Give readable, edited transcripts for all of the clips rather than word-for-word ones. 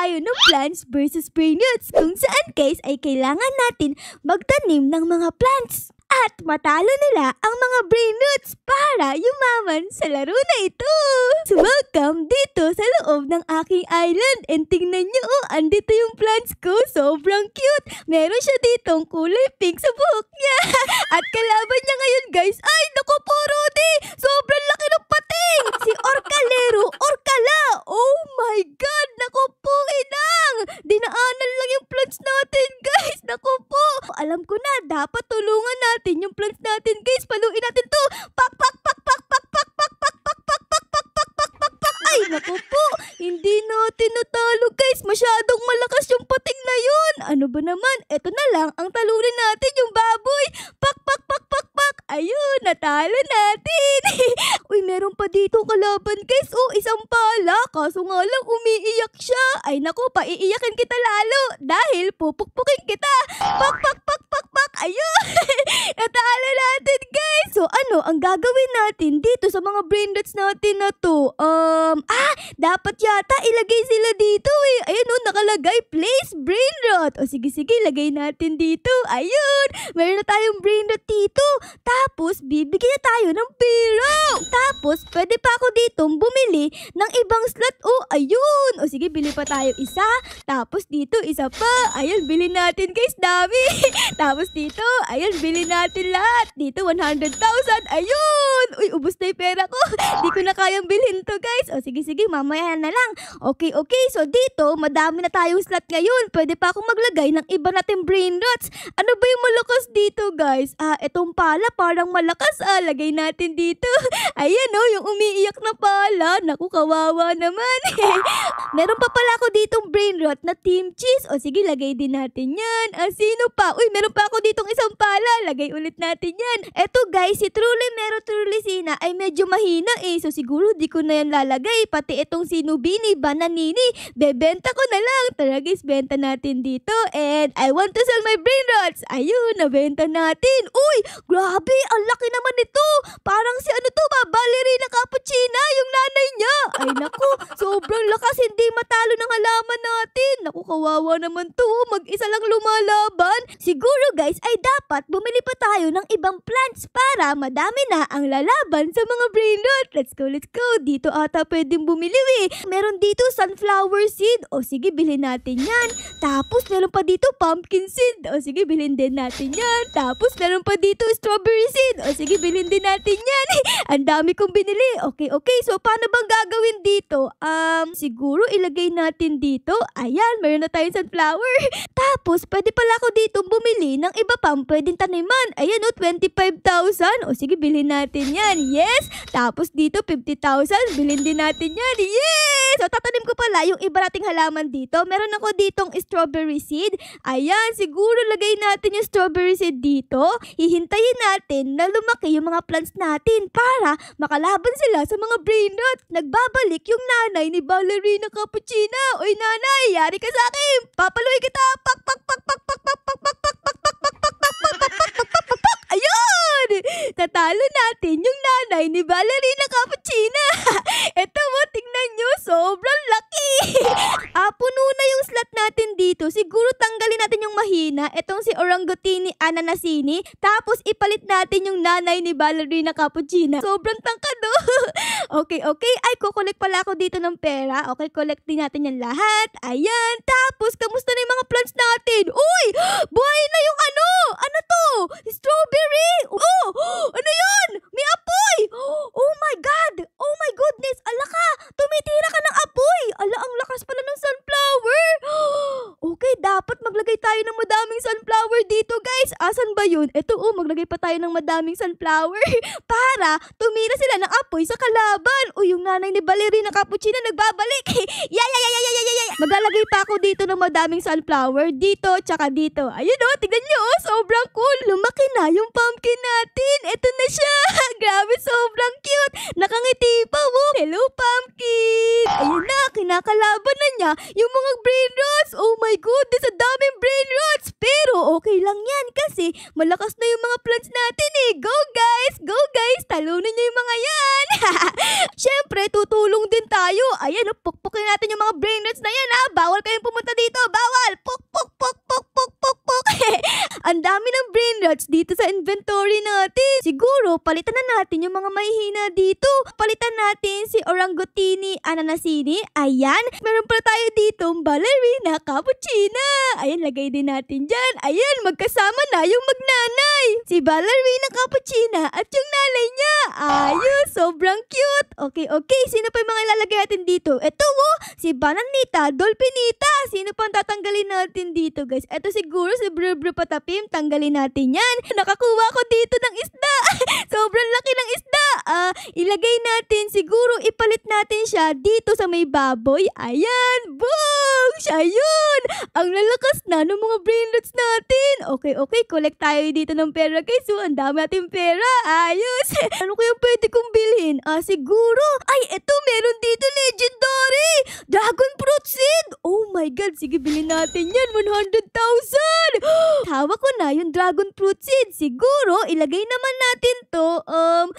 tayo ng plants versus brain roots kung saan guys ay kailangan natin magtanim ng mga plants. At matalo nila ang mga brain roots para yumaman sa laro na ito. So welcome dito sa loob ng aking island. And tingnan nyo, andito yung plants ko. Sobrang cute. Meron siya ditong kulay pink sa buhok niya. At kalaban niya ngayon guys, ay naku po Rudy, sobrang laki ng pating. Si Orcalero, Orcala. Oh my God, naku po inang. Dinaanan lang yung plants natin guys. Naku po. Alam ko na, dapat tulungan natin yung plants natin guys. Paluin natin to. Pak pak pak pak pak pak pak pak pak pak pak pak pak pak pak pak. Ay naku po, hindi natin natalo guys. Masyadong malakas yung pating na yun. Ano ba naman, eto na lang ang talunin natin yung baboy. Pak pak pak pak pak. Ayun, natalo natin. Uy, meron pa dito kalaban guys. Oh, isang pala. Kaso nga lang umiiyak siya. Ay naku, paiiyakin kita lalo dahil pupukpukin kita. Pak pak pak pak pak. Ayun. Natalo natin guys. So ano ang gagawin natin dito sa mga brain roots natin na to? Dapat yata ilagay sila dito eh. Ayun oh, nakalagay place brain rot. O sige, lagay natin dito. Ayun. Meron na tayong brain rot dito. Tapos bibigyan na tayo ng pera. Tapos pwede pa ako ditong bumili ng ibang slot. Oh, ayun. O sige, bili pa tayo isa. Tapos dito isa pa. Ayun, bili natin guys, dami. Tapos dito, ayun, bili natin lahat. Dito 100,000. Ayun. Uy, ubos na yung pera ko. Di ko na kayang bilhin to guys. O sige, mamaya na lang. Okay. So dito, madami na tayong slot ngayon. Pwede pa akong maglagay ng iba nating brain rots. Ano ba yung malakas dito guys? Etong pala parang malakas. Lagay natin dito. Ayan oh, yung umiiyak na pala. Naku, kawawa naman. Meron pa pala ako ditong brain rot na team cheese. O sige, lagay din natin yan. Sino pa? Uy, meron pa ako ditong isang pala. Lagay ulit natin yan. Eto guys, si Truly Sina ay medyo mahina eh. So siguro di ko na yan lalagay. Pati itong si Nubini, Bananini, bebenta ko na lang. Tara guys, benta natin dito. And I want to sell my brain rots. Ayun, nabenta natin. Uy, grabe, ang laki naman ito. Parang si ano to ba? Ballerina Cappuccina, yung nanay niya. Ay naku, sobrang lakas, hindi matalo ng halaman natin. Naku, kawawa naman to. Mag-isa lang lumalaban. Siguro guys, ay dapat bumili pa tayo ng ibang plants para madami na ang lalaban sa mga brain rot. Let's go. Dito ata pwedeng bumili eh. Meron dito sunflower seed. O sige, bilhin natin yan. Tapos meron pa dito pumpkin seed. O sige, bilhin din natin yan. Tapos meron pa dito strawberry seed. O sige, bilhin din natin yan. Ang dami kong binili. Okay. So paano bang gagawin dito? Siguro ilagay natin dito. Ayan, meron na tayong sunflower. Tapos pwede pala ako dito bumili ng iba pang pwedeng taniman. Ayan o, 25,000. O sige, bilhin natin yan. Yes. Tapos dito 50,000. Bilhin din natin yan. Yes! So tatanim ko pala yung iba nating halaman dito. Meron ako ditong strawberry seed. Ayan, siguro lagay natin yung strawberry seed dito. Hihintayin natin na lumaki yung mga plants natin para makalaban sila sa mga brain rot. Nagbabalik yung nanay ni Ballerina Cappuccina. Oy nanay, yari ka sa akin. Papaluin kita. Pak pak pak pak pak pak pak pak pak pak pak pak pak pak pak pak pak pak pak. Ayun! Natalo natin yung nanay ni Ballerina Cappuccina. Eto mo, tingnan nyo, sobrang laki. Puno na yung slot natin dito. Siguro tanggalin natin yung mahina. Etong si Orangutini Ananasini. Tapos ipalit natin yung nanay ni Ballerina Cappuccina. Sobrang tangkad Okay. Ay, kukolek pala ako dito ng pera. Okay, collect din natin yan lahat. Ayan. Tapos, kamusta na yung mga plants natin? Uy! Buhay na yung ano? Ano to? Strawberry! Oh! Ano yun? May apoy! Oh my God! Oh my goodness! Ala ka! Tumitira ka ng apoy! Ala, ang lakas pala ng sunflower! Okay, dapat maglagay tayo ng madaming sunflower dito, guys. Asan ba yun? Eto, maglagay pa tayo ng madaming sunflower para tumira sila ng apoy sa kalaban. Yung nanay ni Ballerina Cappuccina nagbabalik. Maglalagay pa ako dito ng madaming sunflower. Dito, tsaka dito. Ayun tignan nyo, sobrang cool. Lumaki na yung pumpkin natin. Eto na siya. Grabe, sobrang cute. Nakangiti pa, Hello, pumpkin. Ayun na, kinakalaban na niya yung mga brain rots. Oh my goodness, ang daming brain rots. Pero okay lang yan kasi malakas na yung mga plants natin eh. Go guys, talunin niyo yung mga yan. Syempre, tutulong din tayo. Ayan, pukpukin natin yung mga brain rots na yan ha. Bawal kayong pumunta dito, bawal. Puk. Ang dami ng brain rots dito sa inventory natin. Siguro, palitan na natin yung mga mahihina dito. Palitan natin si Orangutini Ananasini. Ayan, meron pala tayo dito ballerina cappuccina. Ayan, lagay din natin dyan. Ayan, magkasama na yung magnanay. Si ballerina cappuccina at yung nanay niya. Ayos, sobrang cute. Okay. Sino pa yung mga ilalagay natin dito? Ito si Bananita Dolphinita. Sino pa ang tatanggalin natin dito guys? Ito siguro si Brubru Patapim. Tanggalin natin yan. Nakakuha ko dito ng isda. Sobrang laki ng isda. Ilagay natin, siguro ipalit natin siya dito sa may baboy. Ayan, boom! Siya yun! Ang lalakas na ng mga brain rots natin. Okay, collect tayo dito ng pera guys. So, ang dami natin pera. Ayos! Ano kaya pwede kong bilhin? Siguro. Ay, eto, meron dito legendary! Dragon fruit seed! Oh my God, sige bilhin natin yan. 100,000! Hawak ko na yung dragon fruit seed. Siguro, ilagay naman natin to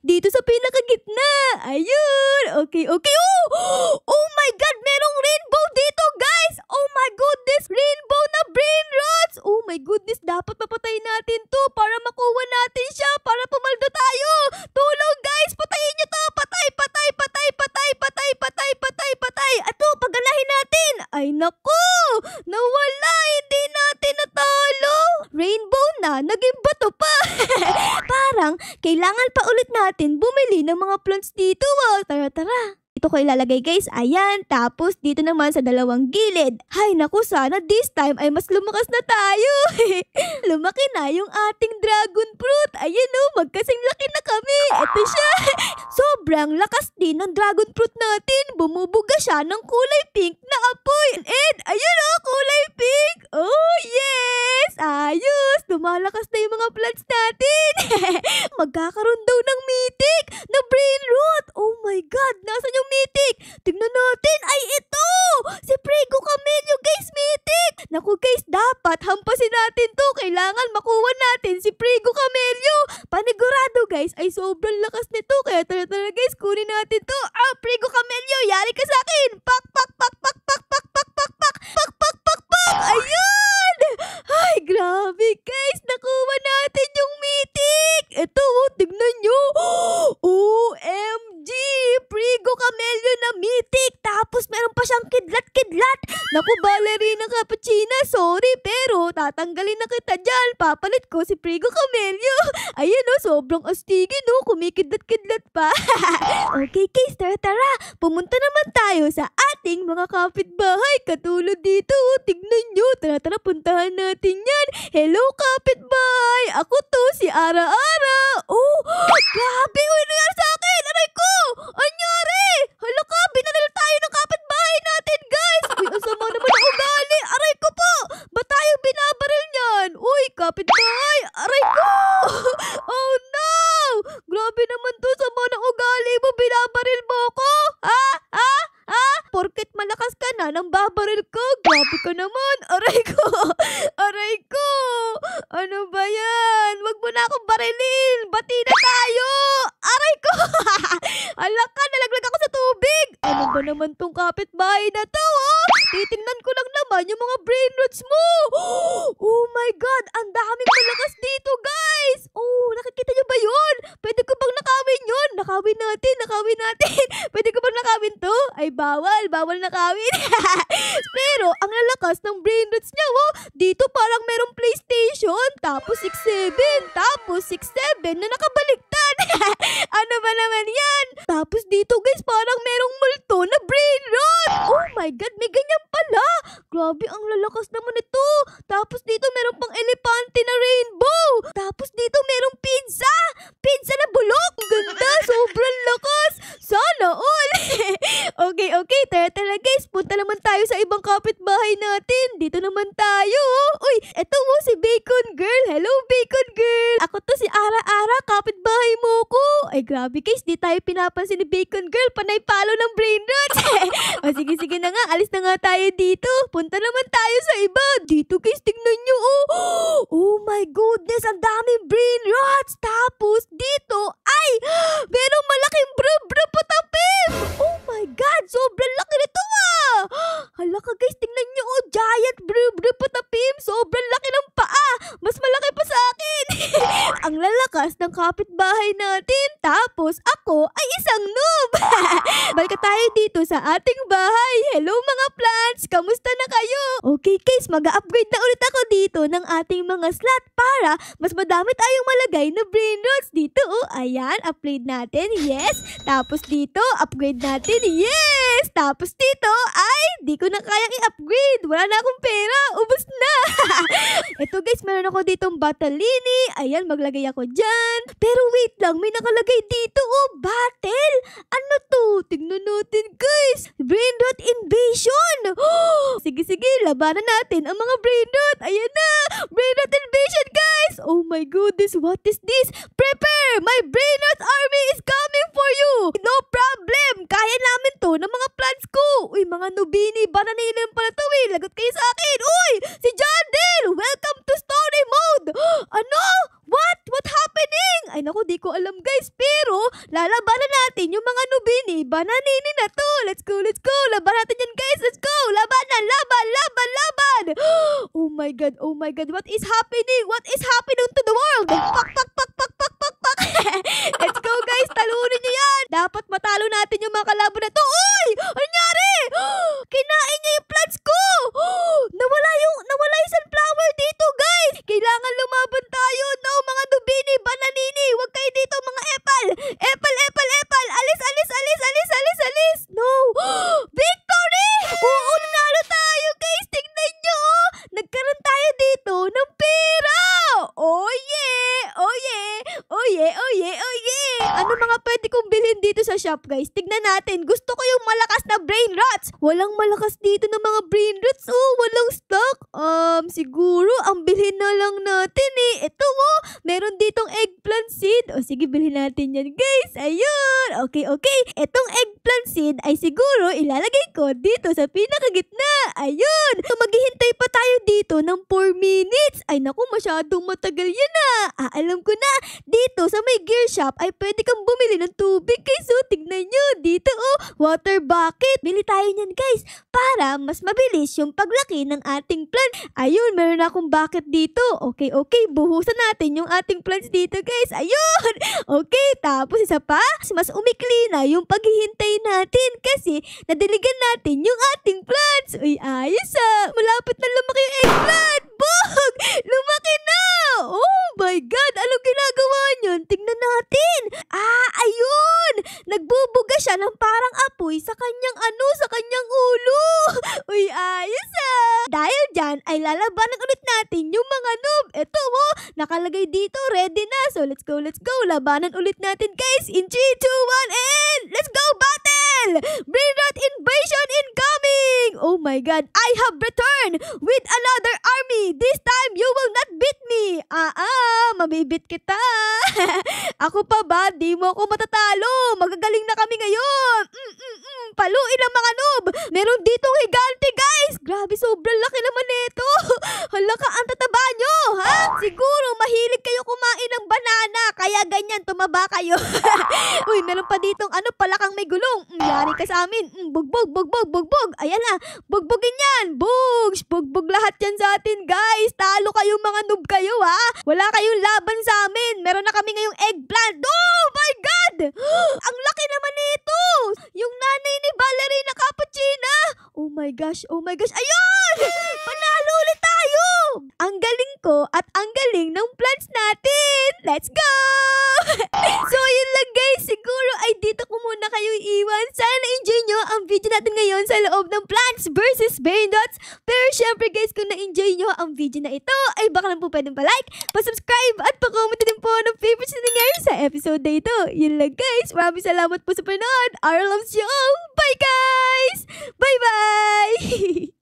dito sa pinakagitna. Ayun! Okay. Oh my God! Merong rainbow dito, guys! Oh my goodness! Rainbow na brain rots! Oh my goodness! Dapat mapatay natin to para makuha natin siya para pumaldo tayo! Tulong, guys! Patayin nyo to! Patay! Ato, paganahin natin! Ay, naku! Nawala! Hindi natin natalo! Rainbow na! Naging bato pa! Parang kailangan pa ulit natin bumili ng mga plants dito. Tara. Ito ko ilalagay guys. Ayan. Tapos dito naman sa dalawang gilid. Hay naku, sana this time ay mas lumakas na tayo. Lumaki na yung ating dragon fruit. Ayan magkasing laki na kami. Ito siya. Sobrang lakas din ng dragon fruit natin. Bumubuga siya ng kulay pink na apoy. And ayun kulay pink. Oh yes! Ayos! Lumalakas na yung mga plants natin. Magkakaroon daw ng mythic na brain root. Oh my God! Nasaan yung mythic? Tignan natin. Ay, ito! Si Prego Camello, guys, mythic! Naku, guys, dapat hampasin natin to. Kailangan makuha natin si Prego Camello. Panigurado, guys, ay sobrang lakas nito. Kaya tara, guys, kunin natin to. Prego Camello, yari ka sa akin. Pak! Ayan! Ay, grabe, guys. Nakuha natin yung mythic. Ito, tignan nyo. OMG! Prego Camello na mythic. Tapos meron pa siyang kidlat. Naku, ballerina cappuccina. Sorry, pero tatanggalin na kita dyan. Papalit ko si Prego Camello. Ayan sobrang astigin kumikidlat-kidlat pa. Okay, guys, tara. Pumunta naman tayo sa ating mga kapitbahay. Katulad dito, tignan nyo. Tara, puntahan natin yan. Hello, kapitbahay. Ako to, si Ara-Ara. Oh, grabe, nangyari sa akin. Aray ko! Anyari! Hala ka, binanil tayo ng kapitbahay natin, guys. Uy, ang sama naman ang ugali. Aray ko po. Ba't tayo binabaril niyan? Uy, kapitbahay. Aray ko! Oh no! Grabe naman to, sama ng ugali mo. Binabaril mo ko? Ha? Porket malakas ka na nang babaril ko. Grabe ka naman. Aray ko. Ano ba yan? Wag mo na akong barilin. Bati na tayo. Aray ko. Ala ka, nalaglag ako sa tubig. Ano ba naman tong kapitbahay na to? Titingnan ko lang naman yung mga brain rots mo. Oh my God, ang daming malakas dito, guys. Oh, nakikita nyo ba yun? Pwede ko bang nakawin yun? Nakawin natin. Pwede ko bang nakawin to? Ay, bawal nakawin. Pero, ang lalakas ng brain rots niya, dito parang merong PlayStation, tapos 6-7, tapos 6-7 na nakabaliktad. Ano ba naman yan? Tapos dito, guys, parang merong multo na brain rot. Oh my God, may ganyan pala. Grabe, ang lalakas naman ito. Tapos dito meron pang elepante na rainbow. Tapos dito merong pizza na bulok. Ang ganda, sobrang lakas. Sana all. Okay, tara guys. Punta naman tayo sa ibang kapitbahay natin. Dito naman tayo. Uy, eto si Bacon Girl. Hello, Bacon Girl. Ako to si Ara-Ara, kapitbahay mo ko. Ay, grabe guys, di tayo pinapansin ni Bacon Girl. Panay palo ng brain rot. O sige na nga tayo dito. Punta naman tayo sa iba. Dito guys, tingnan nyo Oh my goodness, ang daming brain rots. Tapos dito ay merong malaking patapim. Oh my God, sobrang laki nito Hala ka guys, tingnan nyo giant patapim. Sobrang laki ng paa. Mas malaki pa sa akin. Ang lalakas ng kapitbahay natin. Tapos ako ay isang noob. Balik tayo dito sa ating bahay. Hello mga plants, kamusta na kayo? Okay guys, mag-upgrade na ulit ako dito ng ating mga slot para mas madami tayong malagay na brain rots dito. Ayan, upgrade natin. Yes. Tapos dito, upgrade natin. Yes. Tapos dito, ay, di ko na kayang i-upgrade. Wala na akong pera. Ubus na. Ito guys, meron ako ditong Battleini. Ayan, maglagay ako dyan. Pero wait lang, may nakalagay dito. Battle. Ano to? Tignan natin guys. Brain rot invasion. Sige, labanan natin ang mga brain rot. Ayan na. Brain rot invasion guys. Oh my goodness, what is this? Prepare! My brain rot army is coming for you. No problem. Kaya namin to ng mga plants ko. Uy, mga nubini, bananilan pala to Lagot kayo sa akin. Uy, si John Dale. Welcome to story mode. Ano? What? What happening? Ay naku, di ko alam guys. Pero, lalabanan natin yung mga nubini. Bananini na to. Let's go. Laban natin yan guys. Let's go. Laban. Oh my God. What is happening? What is happening to the world? Pak. Let's go guys. Talunin nyo yan. Dapat matalo natin yung mga kalaban na to. Uy! Ano nangyari? Kinain niya yung plants ko. Nawala yung sunflower dito guys. Kailangan lumaban tayo. No, mga nubini, bananini. Huwag kayo dito mga apple. Alis. No. Victory! Oo, nanalo tayo guys. Tingnan nyo. Nagkaroon tayo dito ng pera. Oh yeah. Ano mga pwede kong bilhin dito sa shop guys? Tignan natin. Gusto ko yung malakas na brain rots. Walang malakas dito ng mga brain rots. Walang stock. Siguro ang bilhin na lang natin Ito meron ditong eggplant seed. Sige, bilhin natin yan guys. Ayun. Okay. Itong eggplant seed ay siguro ilalagay ko dito sa pinakagitna. Ayun. So maghihintay pa tayo dito ng 4 minutes. Ay naku, masyadong matagal yan alam ko na. Dito sa may gear shop ay pwede kang bumili ng tubig guys. Tignan nyo. Dito water bucket. Bili tayo niyan guys para mas mabilis yung paglaki ng ating plant. Ayun, meron akong bucket dito. Okay. Buhusan natin yung ating plants dito guys. Ayun. Okay, tapos isa pa, mas umikli na yung paghihintay natin kasi nadiligan natin yung ating plants. Uy, ayos malapit na lumaki yung eggplant. Bog! Lumaki na! Oh my God! Anong ginagawa niyon? Tingnan natin. Ayun! Nagbubuga siya ng parang apoy sa kanyang ulo. Uy, ayos Dahil dyan ay lalabanan ulit natin yung mga noob. Ito nakalagay dito. Ready na. So let's go. Labanan ulit natin guys. In 3, 2, 1, and let's go battle! Brain rot invasion incoming! Oh my God! I have returned with another army. This time you will not beat me. Mabibit kita. Ako pa ba? Di mo ako matatalo. Magagaling na kami ngayon. Paluin ang mga noob. Meron ditong higante guys. Grabe, sobrang laki naman nito. Hala ka, ang tataba nyo. Siguro mahilig kayo kumain ng banana. Kaya ganyan, tumaba kayo. Uy, meron pa ditong palakang may gulong. Yari ka sa amin. Bugbog. Ayan na. Bugbogin yan. Bugbog lahat yan sa atin guys. Talo kayo mga noob kayo Wala kayong laban sa amin. Meron na kami ngayong eggplant. Oh my God! Ang laki naman nito. Yung nanay ni Ballerina Cappuccina. Oh my gosh. Ayun! Panalo ulit tayo. Ang galing ko at ang galing ng plants natin. Let's go! So yun lang guys. Siguro ay dito ko muna kayo iiwan. Sana na-enjoy nyo ang video natin ngayon sa loob ng Plants vs. Brain Rots. Pero syempre guys, kung na-enjoy nyo ang video na ito, ay baka lang po pwedeng pa-like, pa-subscribe, at pa-comment din po ng favorites na nangyari sa episode na ito. Yun lang guys. Maraming salamat po sa panood. Our loves you all. Bye guys! Bye-bye!